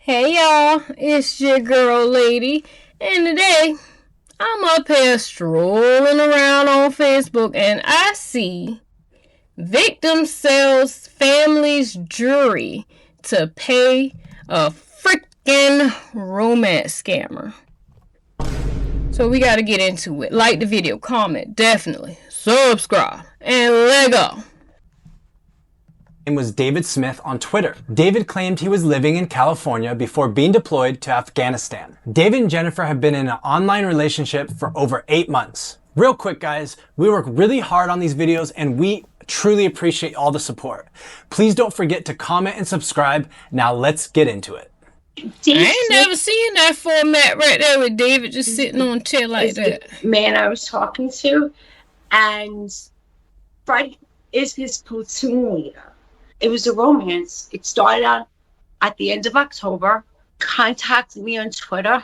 Hey y'all, it's your girl Lady, and today I'm up here strolling around on Facebook and I see victim sells family's jury to pay a freaking romance scammer. So we gotta get into it. Like the video, comment, definitely, subscribe, and let go. Was David Smith on Twitter. David claimed he was living in California before being deployed to Afghanistan. David and Jennifer have been in an online relationship for over 8 months. Real quick guys, we work really hard on these videos and we truly appreciate all the support. Please don't forget to comment and subscribe. Now let's get into it. I ain't never seen that format right there with David just sitting on a chair like that. The man I was talking to, and Fred is his platoon leader. It was a romance. It started out at the end of October, contacted me on Twitter,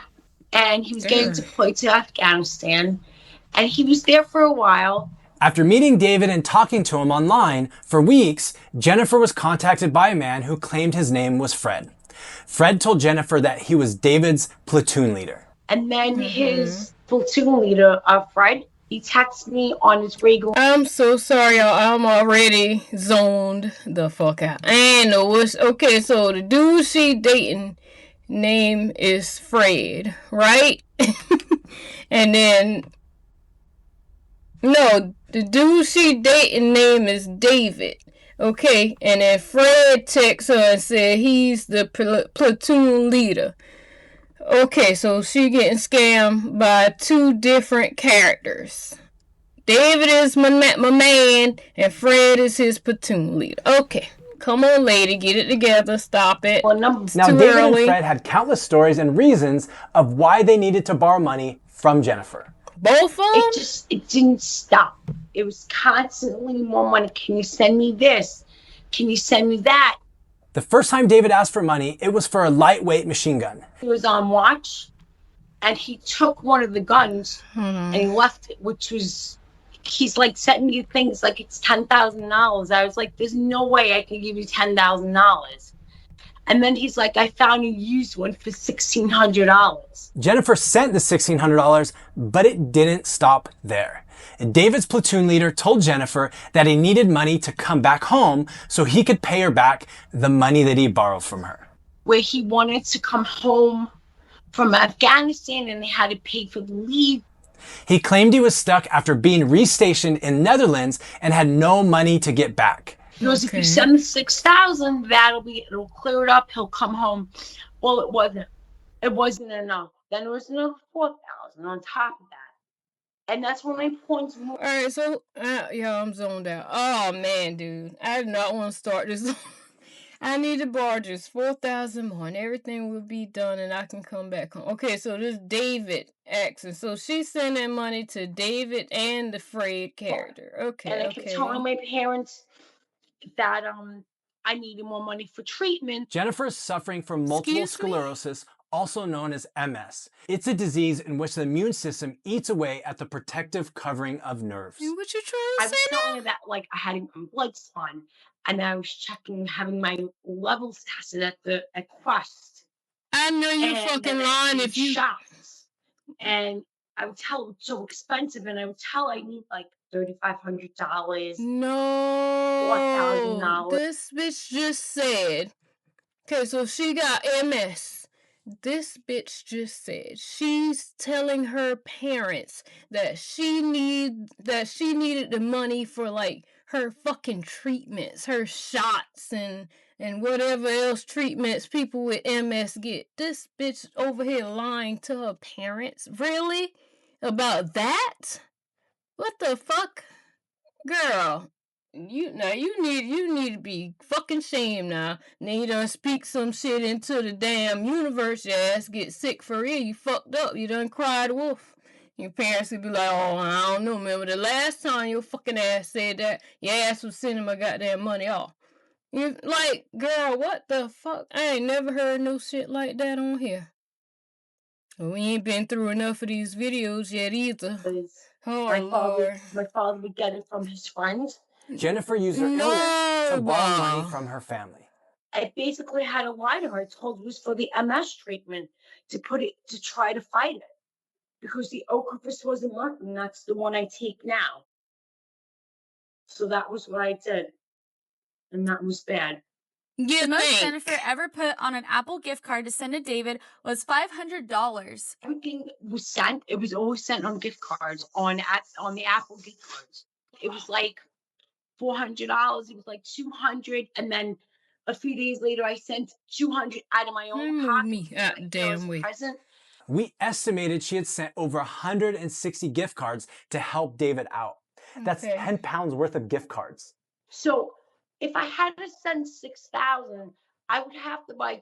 and he was getting deployed to Afghanistan, and he was there for a while. After meeting David and talking to him online for weeks, Jennifer was contacted by a man who claimed his name was Fred. Fred told Jennifer that he was David's platoon leader. And then his platoon leader, Fred, he texted me on his regular. I'm so sorry, y'all. I'm already zoned the fuck out. I ain't know what's... Okay, so the dude she dating name is Fred, right? And then... No, the dude she dating name is David. Okay, and then Fred texts her and said he's the platoon leader. Okay, so she getting scammed by two different characters. David is my man, and Fred is his platoon leader. Okay, come on, lady, get it together. Stop it. Now, David and Fred had countless stories and reasons of why they needed to borrow money from Jennifer. Both of them? It didn't stop. It was constantly more money. Can you send me this? Can you send me that? The first time David asked for money, it was for a lightweight machine gun. He was on watch, and he took one of the guns and he left it, which was, he's like sending me things like it's $10,000. I was like, there's no way I can give you $10,000. And then he's like, I found a used one for $1,600. Jennifer sent the $1,600, but it didn't stop there. David's platoon leader told Jennifer that he needed money to come back home so he could pay her back the money that he borrowed from her. Where he wanted to come home from Afghanistan and they had to pay for the leave. He claimed he was stuck after being restationed in Netherlands and had no money to get back. He goes, if you send me $6,000, it'll clear it up. He'll come home. Well, it wasn't. It wasn't enough. Then it was another $4,000 on top of that. And that's when my points were. Alright, so, yeah, I'm zoned out. Oh, man, dude. I do not want to start this. I need to borrow just 4,000 more and everything will be done and I can come back home. Okay, so this David accent. So she's sending money to David and the Fred character. Okay, and I kept telling my parents that I needed more money for treatment. Jennifer is suffering from multiple sclerosis, also known as MS. It's a disease in which the immune system eats away at the protective covering of nerves. And what you trying to say? I was telling her that like I had my blood spun and I was checking having my levels tested at Quest. I know you're fucking lying if you shots. And I would tell it's so expensive and I would tell I need like $3,500. No. $4,000. This bitch just said. Okay, so she got MS. This bitch just said she's telling her parents that she needed the money for like her fucking treatments, her shots and whatever else treatments people with MS get. This bitch over here lying to her parents. Really? About that? What the fuck? Girl, you need to be fucking shamed now. Now you done speak some shit into the damn universe. Your ass get sick for real. You fucked up. You done cried wolf. Your parents would be like, oh, I don't know, man. But the last time your fucking ass said that, your ass was sending my goddamn money off. You like, girl, what the fuck? I ain't never heard no shit like that on here. We ain't been through enough of these videos yet either. Oh, my father would get it from his friends. Jennifer used her illness to borrow money from her family. I basically had to lie to her. I told her it was for the MS treatment to try to fight it. Because the Ocrevus wasn't working. That's the one I take now. So that was what I did. And that was bad. The most Jennifer ever put on an Apple gift card to send to David was $500. Everything was sent. It was always sent on gift cards, on the Apple gift cards. It was like $400. It was like $200. And then a few days later, I sent $200 out of my own pocket. Damn way. Present. We estimated she had sent over 160 gift cards to help David out. That's 10 pounds worth of gift cards. So if I had to send 6,000, I would have to buy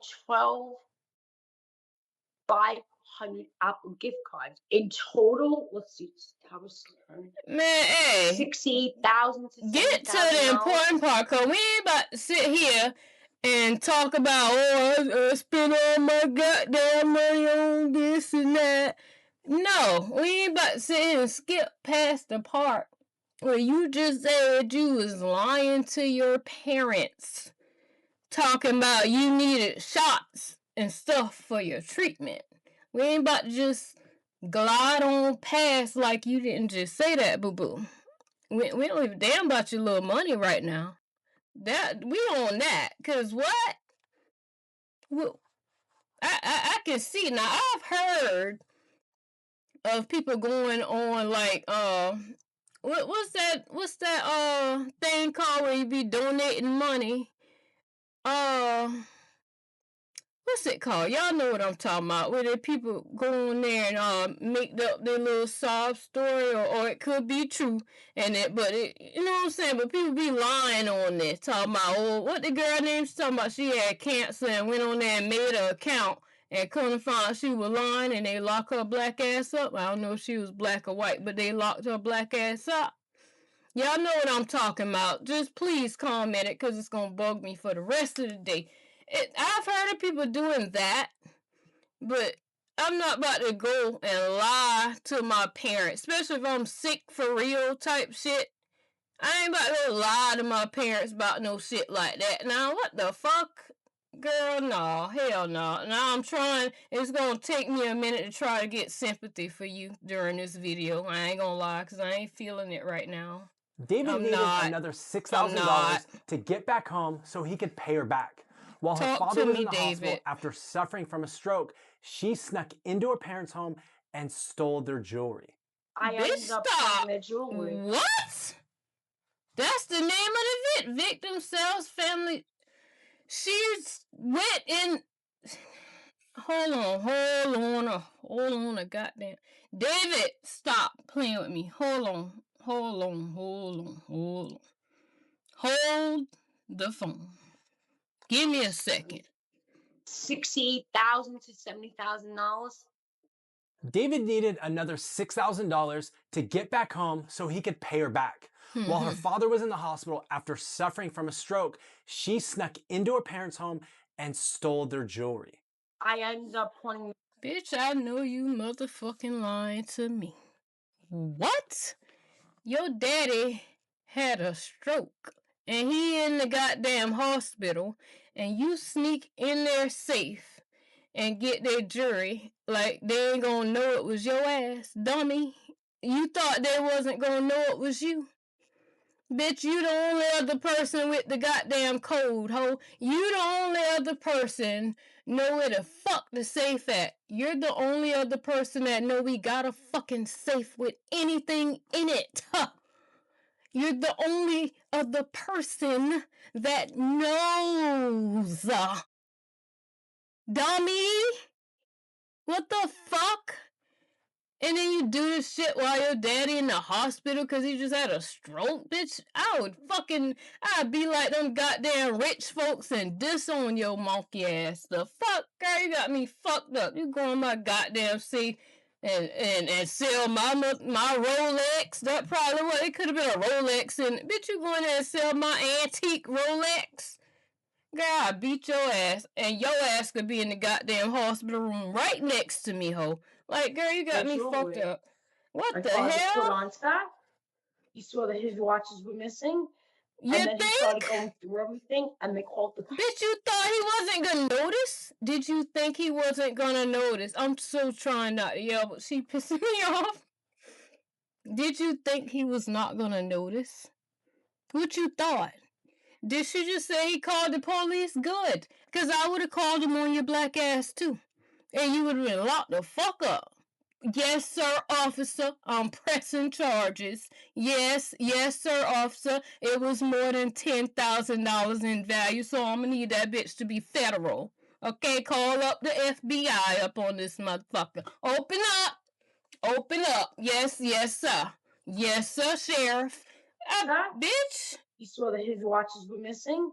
500 Apple gift cards. In total, let's see, that was man, hey, 68,000 to get to the important part, cause we ain't about to sit here and talk about, I spent all my goddamn money on this and that. No, we ain't about to sit here and skip past the part where you just said you was lying to your parents, talking about you needed shots and stuff for your treatment. We ain't about to just glide on past like you didn't just say that, boo-boo. We don't give a damn about your little money right now. That we on that, cause what? Well, I can see now. I've heard of people going on like what's that thing called where you be donating money? What's it called? Y'all know what I'm talking about. Where the people go in there and make up their little sob story, or it could be true, and you know what I'm saying? But people be lying on this, talking about, what the girl name's talking about? She had cancer and went on there and made an account, and couldn't find she was lying, and they locked her black ass up. I don't know if she was black or white, but they locked her black ass up. Y'all know what I'm talking about. Just please comment it, because it's going to bug me for the rest of the day. I've heard of people doing that, but I'm not about to go and lie to my parents, especially if I'm sick for real type shit. I ain't about to go lie to my parents about no shit like that. Now, what the fuck? Girl, no. Hell no. Now I'm trying. It's going to take me a minute to try to get sympathy for you during this video. I ain't going to lie, because I ain't feeling it right now. David needed another $6,000 to get back home so he could pay her back. While her father was in the hospital after suffering from a stroke, she snuck into her parents' home and stole their jewelry. I ended up stealing their jewelry. What? That's the name of the victim sells family. She's went in. Hold on a goddamn. David, stop playing with me. Hold on. Hold the phone. Give me a second. $68,000 to $70,000. David needed another $6,000 to get back home so he could pay her back. While her father was in the hospital after suffering from a stroke, she snuck into her parents' home and stole their jewelry. I ended up pointing. Bitch, I know you motherfucking lying to me. What? Your daddy had a stroke and he in the goddamn hospital, and you sneak in their safe and get their jewelry like they ain't gonna know it was your ass, dummy. You thought they wasn't gonna know it was you? Bitch, you the only other person with the goddamn code, ho. You the only other person know where the fuck the safe at. You're the only other person that know we got a fucking safe with anything in it. Huh. You're the only other person that knows. Dummy! What the fuck? And then you do this shit while your daddy in the hospital because he just had a stroke, bitch. I'd be like them goddamn rich folks and disown your monkey ass. The fuck, girl, you got me fucked up. You go in my goddamn safe and sell my Rolex. That probably what it could have been a Rolex. And bitch, you go in there and sell my antique Rolex. Girl, I beat your ass, and your ass could be in the goddamn hospital room right next to me, ho. Like, girl, you got me fucked up. What the hell? Put on stuff. You saw that his watches were missing. And then he started going through everything, and they called the cops. Bitch, you thought he wasn't gonna notice? Did you think he wasn't gonna notice? I'm so trying not to yell, but she pissing me off. Did you think he was not gonna notice? What you thought? Did she just say he called the police? Good. Because I would have called him on your black ass too. And you would have been locked the fuck up. Yes, sir, officer. I'm pressing charges. Yes, sir, officer. It was more than $10,000 in value, so I'm gonna need that bitch to be federal. Okay, call up the FBI up on this motherfucker. Open up. Open up. Yes, sir. Yes, sir, sheriff. Bitch. He saw that his watches were missing.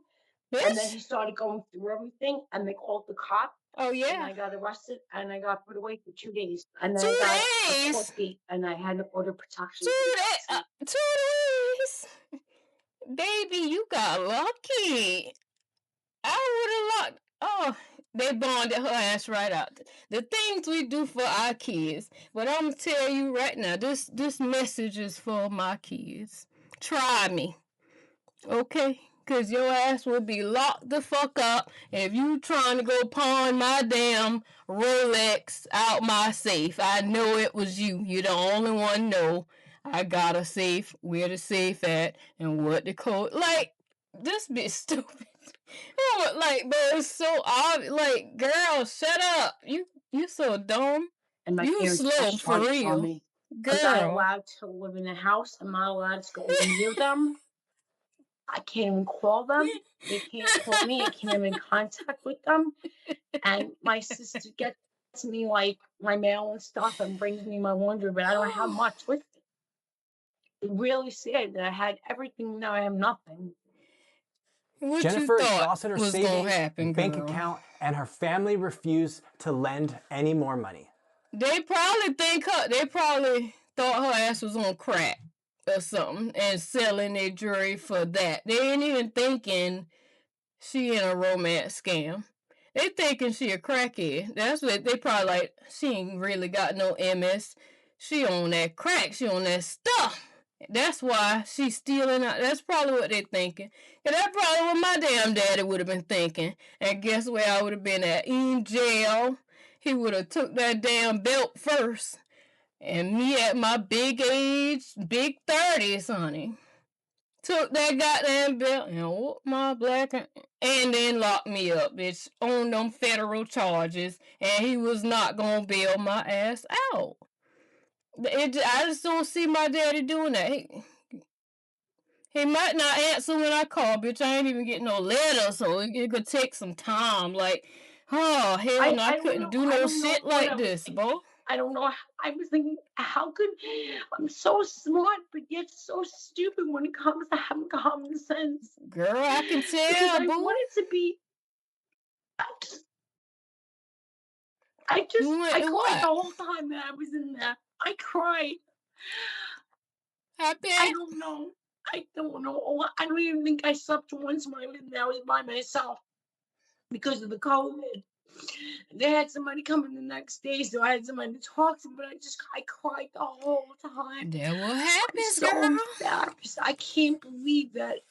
Bitch. And then he started going through everything, and they called the cop. Oh, yeah. And I got arrested, and I got put away for 2 days. And then 2 I got days? a court date, and I had an order of protection. 2 days? 2 days? Baby, you got lucky. I would have locked. Oh, they bonded her ass right out. The things we do for our kids. But I'm going to tell you right now, this message is for my kids. Try me. Okay? Because your ass will be locked the fuck up if you trying to go pawn my damn Rolex out my safe. I know it was you. You're the only one know. I got a safe, where the safe at, and what the code. Like, this bitch stupid. Oh, like, bro, it's so obvious. Like, girl, shut up. You so dumb. And my You slow for real. Me. Girl. I'm not allowed to live in the house. I'm not allowed to go near them. I can't even call them. They can't call me. I can't have in contact with them. And my sister gets me like my mail and stuff and brings me my laundry, but I don't have much with me. It really sad that I had everything. Now I have nothing. What Jennifer you thought exhausted her was savings, happen, bank girl? account, and her family refused to lend any more money. They probably thought her ass was on crack or something and selling their jewelry for that. They ain't even thinking she in a romance scam. They thinking she a crackhead. That's what they probably like. She ain't really got no MS. She on that crack. She on that stuff. That's why she's stealing out. That's probably what they thinking. And that's probably what my damn daddy would have been thinking. And guess where I would have been at? In jail. He would have took that damn belt first. And me at my big age, big 30s, honey. Took that goddamn belt and whooped my black and then locked me up, bitch, on them federal charges. And he was not gonna bail my ass out. I just don't see my daddy doing that. He might not answer when I call, bitch. I ain't even getting no letter, so it could take some time. Like, oh, hell no, I couldn't do no shit like this, bro. I don't know. I was thinking, how could I'm so smart, but yet so stupid when it comes to having common sense. Girl, I can tell, because I boo. wanted to be. I cried the whole time that I was in there. I cried. I don't know. I don't even think I slept once when I lived there. I was by myself because of the COVID. They had somebody coming the next day, so I had somebody to talk to, but I cried the whole time. That what happens, so girl. Embarrassed. I can't believe that.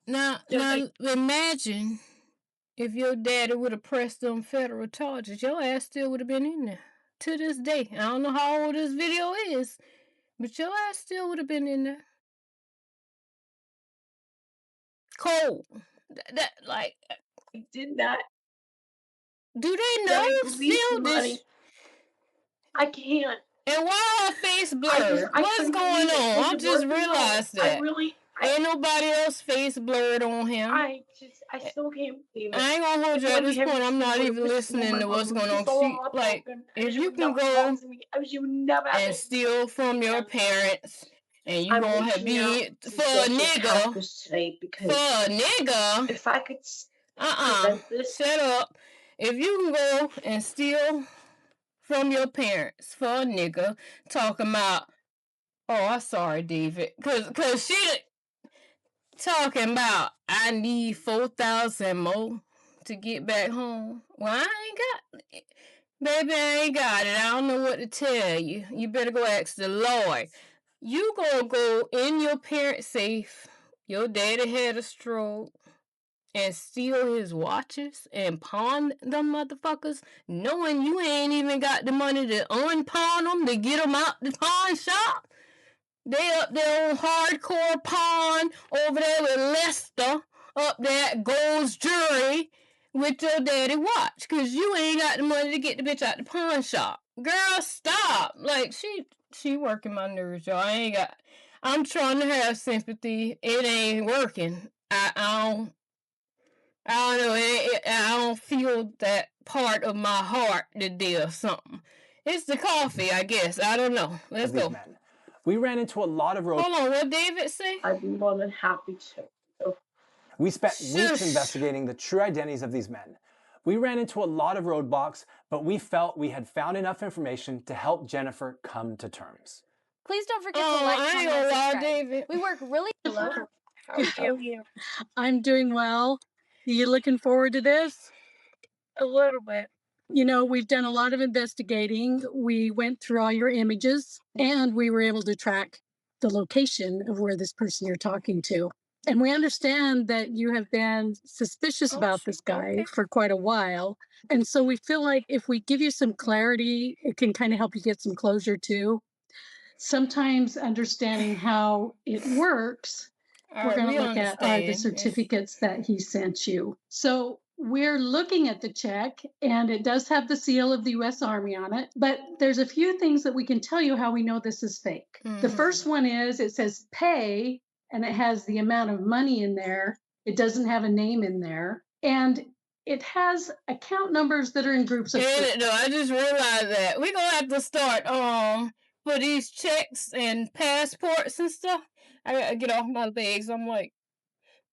Now, imagine if your daddy would have pressed them federal charges, your ass still would have been in there to this day. I don't know how old this video is, but your ass still would have been in there. Cold. I did that. Do they know still this? I can't. And why her face blurred? What's going on? I just realized that. Ain't nobody else face blurred on him. I still can't believe it. I ain't gonna hold you at this point. I'm not even listening to what's going on. Like, if you can go and steal from your parents, and you gonna be for a nigga, if I could, shut up. If you can go and steal from your parents for a nigga, talking about, oh, I'm sorry, David, cause she talking about I need 4,000 more to get back home. Well, I ain't got it. Baby, I ain't got it. I don't know what to tell you. You better go ask the Lord. You gonna go in your parents' safe Your daddy had a stroke and steal his watches and pawn them motherfuckers, knowing you ain't even got the money to unpawn them to get them out the pawn shop. They up there on hardcore pawn over there with Lester up there at Gold's Jewelry with your daddy watch, cause you ain't got the money to get the bitch out the pawn shop. Girl, stop. Like, she working my nerves, y'all. I'm trying to have sympathy. It ain't working. I don't know. I don't feel that part of my heart to do something. It's the coffee, I guess. I don't know. Let's go. Men. We ran into a lot of road. Hold on, what David say? I'd be more than happy to. We spent weeks investigating the true identities of these men. We ran into a lot of roadblocks, but we felt we had found enough information to help Jennifer come to terms. Please don't forget to like, comment, and subscribe. David. We work really. Hello. How are you? I'm doing well. You looking forward to this? A little bit. You know, we've done a lot of investigating. We went through all your images and we were able to track the location of where this person you're talking to. And we understand that you have been suspicious about this guy for quite a while. And so we feel like if we give you some clarity, it can kind of help you get some closure too. Sometimes understanding how it works, we're going to look at the certificates that he sent you. So we're looking at the check, and it does have the seal of the U.S. Army on it, but there's a few things that we can tell you how we know this is fake. The first one is it says pay, and it has the amount of money in there. It doesn't have a name in there, and it has account numbers that are in groups of three. No, I just realized that. We're going to have to start for these checks and passports and stuff. I got to get off my legs. I'm like,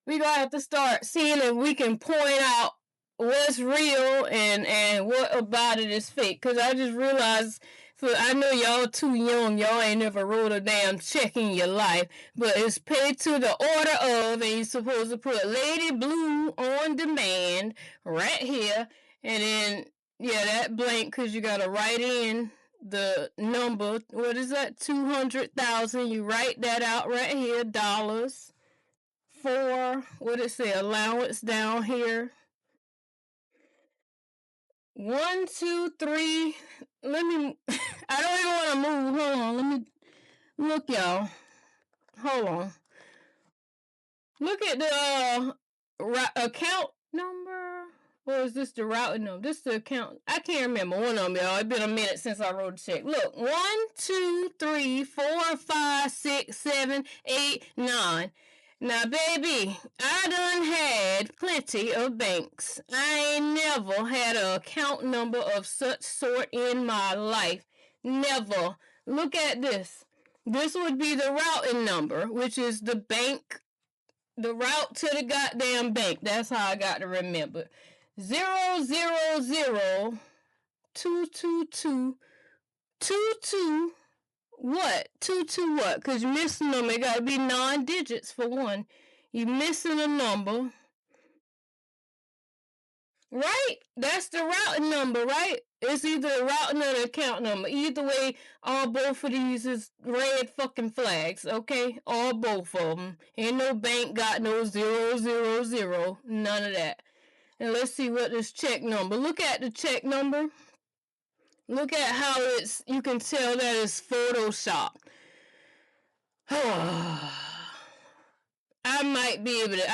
we're going to have to start seeing if we can point out what's real and what about it is fake. Because I just realized, I know y'all too young. Y'all ain't never wrote a damn check in your life. But it's paid to the order of, and you're supposed to put Lady Blue on demand right here. And then, yeah, that blank, because you got to write in the number. What is that? 200,000. You write that out right here. Dollars. For, what it say? Allowance down here. 1, 2, 3. Let me. I don't even want to move. Hold on. Let me look, y'all. Hold on. Look at the account number. Or is this the routing number? This is the account. I can't remember one of them, y'all. It's been a minute since I wrote a check. Look, 1, 2, 3, 4, 5, 6, 7, 8, 9. Now, baby, I done had plenty of banks. I ain't never had an account number of such sort in my life. Never. Look at this. This would be the routing number, which is the bank, the route to the goddamn bank. That's how I got to remember. 000 222 22 what? 22 what? Because you're missing them. It got to be 9 digits for one. You're missing a number. Right? That's the routing number, right? It's either a routing or an account number. Either way, all both of these is red fucking flags, okay? All both of them. Ain't no bank got no 000. None of that. And let's see what this check number. Look at the check number. Look at how you can tell that it's Photoshop. I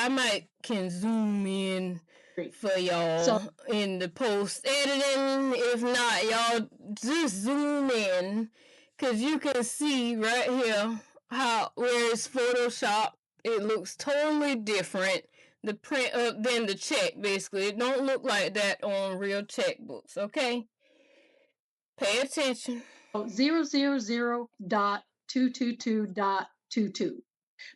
might can zoom in for y'all in the post editing. If not, y'all just zoom in, because you can see right here where it's Photoshop. It looks totally different. The print than the check, basically. It don't look like that on real checkbooks, okay? Pay attention. 000.222.22.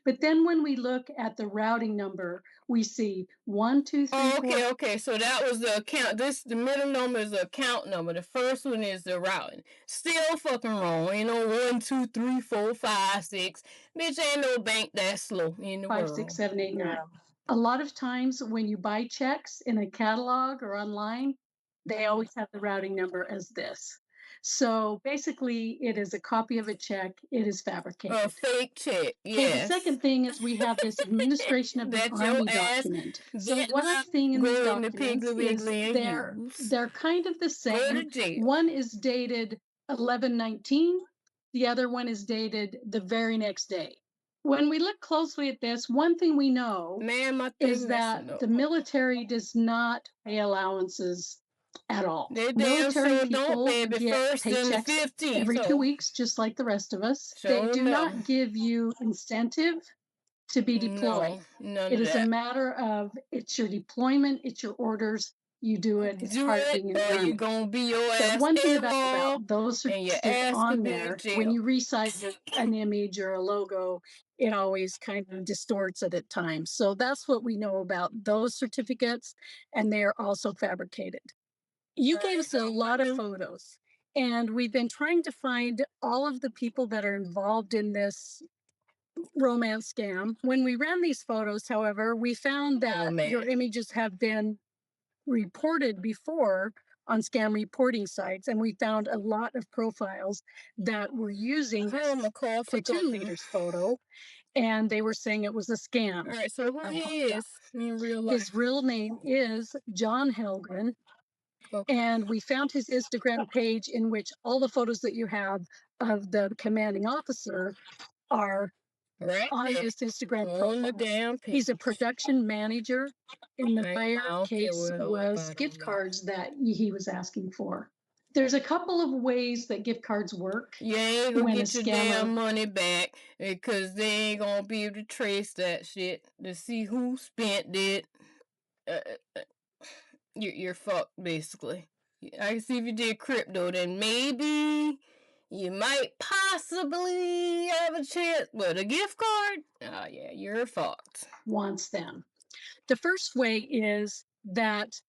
But then when we look at the routing number, we see 1, 2, 3, 4. Okay. So that was the account. The middle number is the account number. The first one is the routing. Still fucking wrong. Ain't no 1, 2, 3, 4, 5, 6. Bitch, ain't no bank that slow in the 5, world. 6, 7, 8, 9. A lot of times when you buy checks in a catalog or online, they always have the routing number as this. So basically, it is a copy of a check. It is fabricated. A fake check, yes. Okay, the second thing is we have this administration of the Army document. So what I'm seeing in these documents is they're kind of the same. One is dated 11/19. The other one is dated the very next day. When we look closely at this, one thing we know is that the military does not pay allowances at all. Military people get paychecks every 2 weeks, just like the rest of us. They do not give you incentive to be deployed. It is a matter of it's your deployment, it's your orders. You do it. It's part of being in the Army. You're gonna be your ass. One thing about those certificates on there, when you resize an image or a logo, it always kind of distorts it at times. So that's what we know about those certificates, and they are also fabricated. You gave us a lot of photos, and we've been trying to find all of the people that are involved in this romance scam. When we ran these photos, however, we found that your images have been reported before on scam reporting sites, and we found a lot of profiles that were using this platoon leader's photo, and they were saying it was a scam. All right, so who he is in real life? His real name is John Helgren. Okay. And we found his Instagram page in which all the photos that you have of the commanding officer are on his Instagram profile. He's a production manager, and the buyer case was gift cards that he was asking for. There's a couple of ways that gift cards work. You ain't gonna get your damn money back because they ain't gonna be able to trace that shit to see who spent it. You're fucked, basically. I can see if you did crypto, then maybe you might possibly have a chance, but a gift card? Oh, yeah, you're fucked. Wants them. The first way is that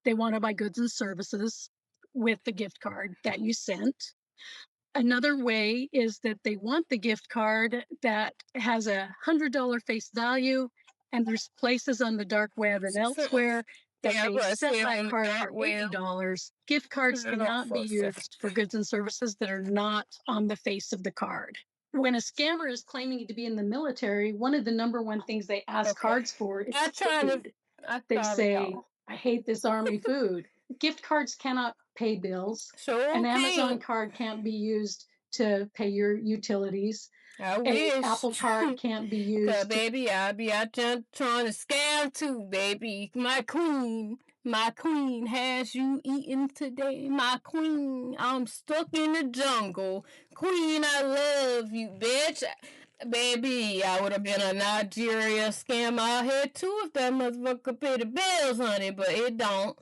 they want to buy goods and services with the gift card that you sent. Another way is that they want the gift card that has $100 face value, and there's places on the dark web and elsewhere that they set that card for $80. Gift cards cannot be used for goods and services that are not on the face of the card. When a scammer is claiming to be in the military, one of the number one things they ask cards for is food. They say, I hate this Army food. Gift cards cannot pay bills. An Amazon card can't be used to pay your utilities. I wish. An Apple card can't be used. Baby, I'll be out there trying to scam too, baby. My queen has you eaten today. My queen, I'm stuck in the jungle. Queen, I love you, bitch. Baby, I would have been a Nigeria scam out here too if that motherfucker paid the bills, honey, but it don't.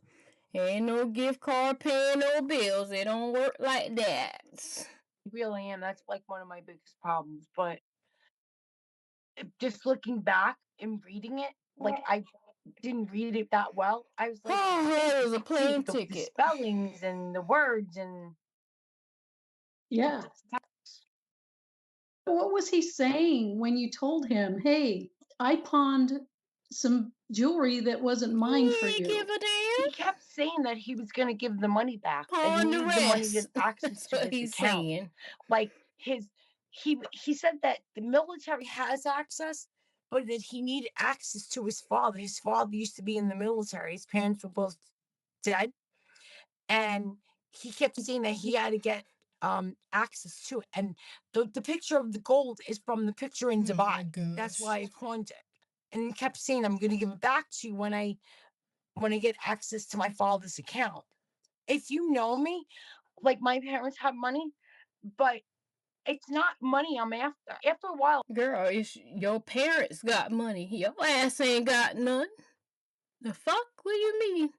Ain't no gift card paying no bills. It don't work like that. I really am. That's like one of my biggest problems. But just looking back and reading it, like I didn't read it that well. I was like, oh, it was a plane ticket. The spellings and the words and yeah. What was he saying when you told him, hey, I pawned some jewelry that wasn't mine for you? Give a damn. He kept saying that he was going to give the money back. And he needed the money to access to his account. Saying. Like he said that the military has access, but that he needed access to his father. His father used to be in the military. His parents were both dead. And he kept saying that he had to get access to it. And the picture of the gold is from the picture in Dubai. That's why I pawned it. And he kept saying, I'm going to give it back to you when I get access to my father's account. If you know me, like my parents have money, but it's not money I'm after. After a while. Girl, your parents got money. Your ass ain't got none. The fuck? What do you mean?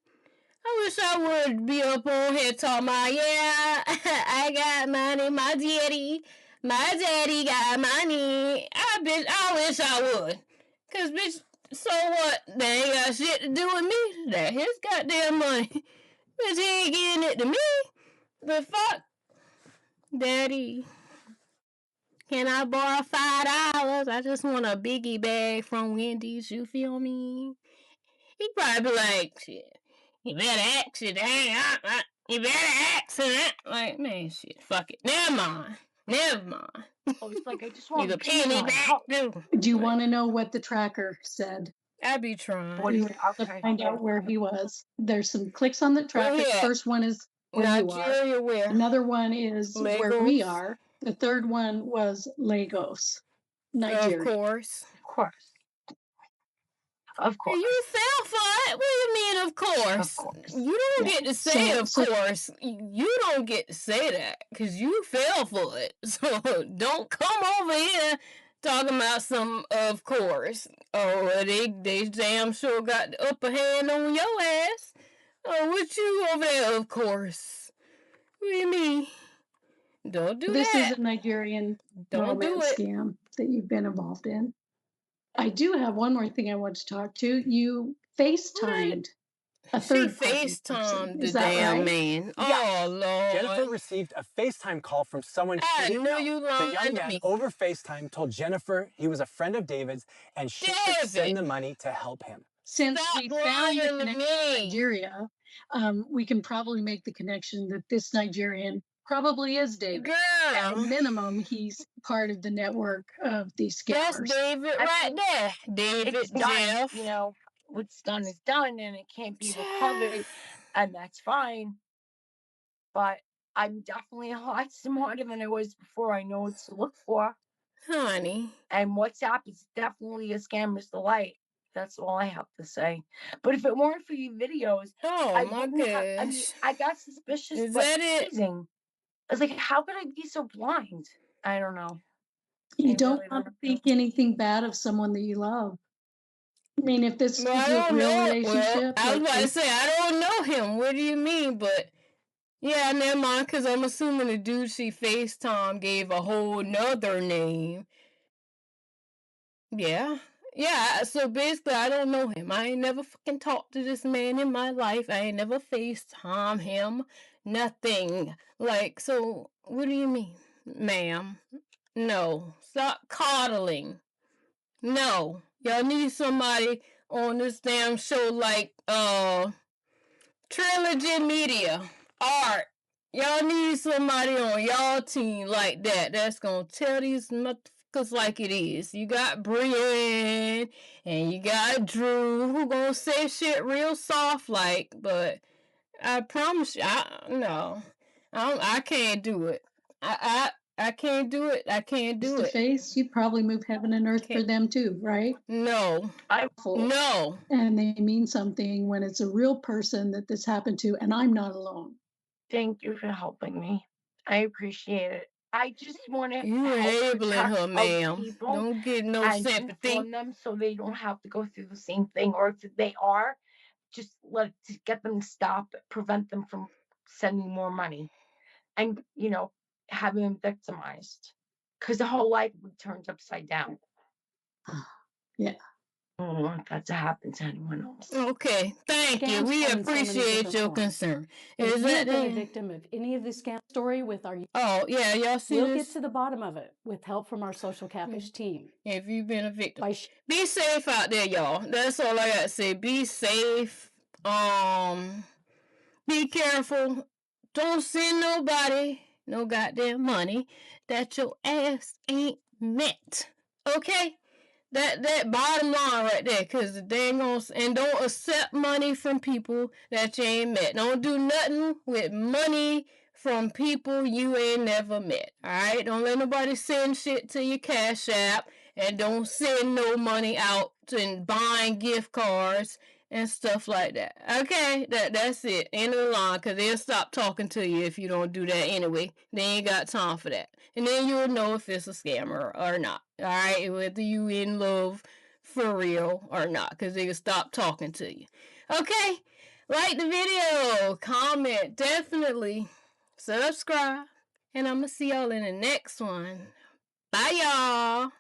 I wish I would be up on here talking about, yeah, I got money, my daddy got money. I wish I would. Cause bitch, so what? They ain't got shit to do with me. That his goddamn money. Bitch, he ain't getting it to me. The fuck? Daddy, can I borrow $5? I just want a biggie bag from Wendy's, you feel me? He probably be like, shit. You better ask it. You better accident. Like, man, shit, fuck it. Never mind. Oh, it's like, I just You want the to pee penny my back, house. dude. Do you want to know what the tracker said? I be trying. What do you To find out where he was. There's some clicks on the tracker. yeah. First one is where you are. Nigeria, where? Another one is where we Lagos. are. The third one was Lagos, Nigeria. Of course. Of course. Of course. You fell for it. What do you mean, of course? Of course. You don't get to say, So- of so- course. You don't get to say that because you fell for it. So don't come over here talking about some, of course. Oh, they damn sure got the upper hand on your ass. Oh, what you over there, of course? What do you mean? Don't do This that. is a Nigerian Don't do romance it. scam that you've been involved in. I do have one more thing I want to talk to. You FaceTimed a She third party person. FaceTimed the Is that damn right? man. Yes. Oh, Lord. Jennifer received a FaceTime call from someone she I didn't know know. you The lying young to man me. over FaceTime told Jennifer he was a friend of David's and she should David. send the money to help him. Since Stop we found the lying to connection me. to Nigeria, we can probably make the connection that this Nigerian probably is David. At a Girl, minimum, he's part of the network of these that's scammers. David right there. David, It's done. Jeff. You know, what's done is done, and it can't be recovered, and that's fine. But I'm definitely a lot smarter than I was before. I know what to look for. Honey. And WhatsApp is definitely a scammer's delight. That's all I have to say. But if it weren't for you videos, Oh, I my wouldn't have. I mean, gosh. I got suspicious, Is but that it? amazing. I was like, how could I be so blind? I don't know. You I don't really want to don't think anything bad of someone that you love. I mean, if this Well, was I a don't real know. relationship, Well, I was like about to say, I don't know him. What do you mean? But, yeah, never mind, because I'm assuming the dude she FaceTime gave a whole nother name. Yeah. Yeah, so basically, I don't know him. I ain't never fucking talked to this man in my life. I ain't never FaceTime him. Nothing. Like, so, what do you mean, ma'am? No. Stop coddling. No. Y'all need somebody on this damn show like, Trilogy Media. Art. Y'all need somebody on y'all team like that that's gonna tell these motherfuckers like it is. You got Brian and you got Drew who gonna say shit real soft like, but I promise you, I can't do it. I can't do it. I can't do to it. face, you'd probably move heaven and earth for them too, right? No. No. And they mean something when it's a real person that this happened to, and I'm not alone. Thank you for helping me. I appreciate it. I just want to You help enabling protect her, other ma'am. people Don't get no and sympathy. inform them so they don't have to go through the same thing, or if they are, just to get them to stop, prevent them from sending more money, and having them victimized, because the whole life would be turned upside down. Yeah. I don't want that to happen to anyone else. Okay, thank you. Scams We come in so many appreciate different your forms. concern. If Is you've that been a the... victim of any of the scam story with our, Oh, yeah, y'all see we'll this? get to the bottom of it with help from our social catfish team. If you've been a victim. By Be safe out there, y'all. That's all I gotta say. Be safe. Be careful. Don't send nobody no goddamn money that your ass ain't met. Okay? That bottom line right there, cause they ain't gonna, and don't accept money from people that you ain't met. Don't do nothing with money from people you ain't never met. Alright? Don't let nobody send shit to your Cash App, and don't send no money out and buying gift cards and stuff like that. Okay? That's it. End of the line, cause they'll stop talking to you if you don't do that anyway. They ain't got time for that. And then you'll know if it's a scammer or not. Alright? Whether you in love for real or not. Because they can stop talking to you. Okay? Like the video. Comment. Definitely. Subscribe. And I'm going to see y'all in the next one. Bye, y'all.